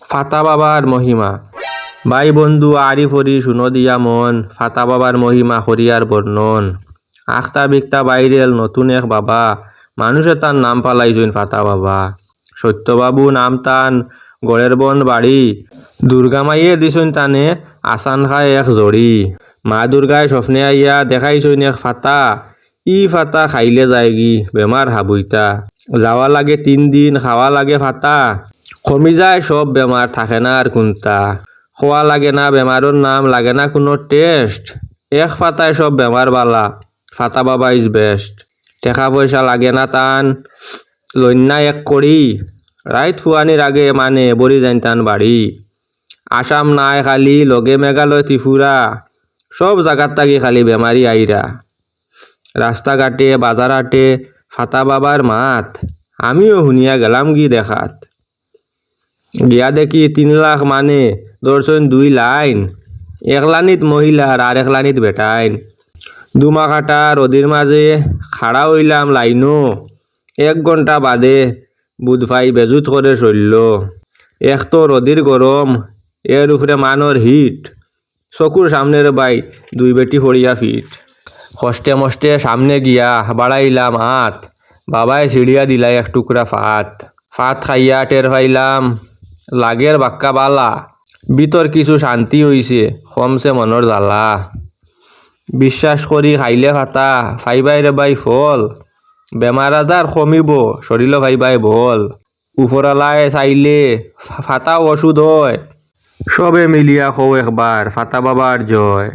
ফাতা বাবার মহিমা। ভাই বন্ধু আরি ফরি শুনো দিয়া মন, ফাতা বাবার মহিমা হরিয়ার বর্ণন। আখতা বিকতা বাইরেল নতুন এক বাবা, মানুষে তার নাম পালাইছেন ফাতা বাবা। সত্যবাবু নাম তান, গড়ের বন বাড়ি, দুর্গা মাইয়ে দিছেন তানে আসান খায় এক জড়ি। মা দুর্গায় স্বপ্নে আইয়া দেখাইছেন এক ফাতা, ই ফাতা খাইলে যায়গি বেমার হাবুইতা। যাওয়া লাগে 3 দিন, খাওয়া লাগে ফাতা, কমি যায় সব বেমার, থাকে না আর কোনটা। খোয়া লাগে না বেমারের নাম, লাগে না কোনো টেস্ট, এক ফাতায় সব বেমার বালা, ফাতা বাবা ইজ বেস্ট। টাকা পয়সা লাগে না তান, লন্যা এক করি, রাইত ফুয়ানির আগে মানে বড়ি যাইন তান বাড়ি। আসাম নাই খালি, লগে মেঘালয় ত্রিপুরা, সব জায়গার থাকি খালি বেমারি আইরা। রাস্তাঘাটে বাজারহাটে ফাতা বাবার মাত, আমিও শুনিয়া গেলাম গি দেখাত। গিয়া দেখি 3 লাখ মানে দর্শন 2 লাইন, একলানিত মহিলার আর একলানিত বেটাইন। দুমাকাটা রদির মাঝে খাড়া হইলাম লাইনো, 1 ঘন্টা বাদে বুধভাই বেজুত করে চলল। এক তো রদির গরম, এর উপরে মানর হিট, চকুর সামনের বাই 2 বেটি ফড়িয়া ফিট। কষ্টে মষ্টে সামনে গিয়া বাড়াইলাম হাত, বাবায় ছিড়িয়া দিলাই 1 টুকরা ফাত। ফাত খাইয়া টের পাইলাম লাগের বাক্কা বালা, ভিতর কিছু শান্তি হইছে, কমছে মনের জ্বালা। বিশ্বাস করি খাইলে ফাতা ফাইবাই রে বাই ফল, বেমার আজার কমিব শরীর ভাইবাই বল। উপরালায় চাইলে ফাতা ওষুধ হয়, সবে মিলিয়া কও একবার ফাতা বাবার জয়।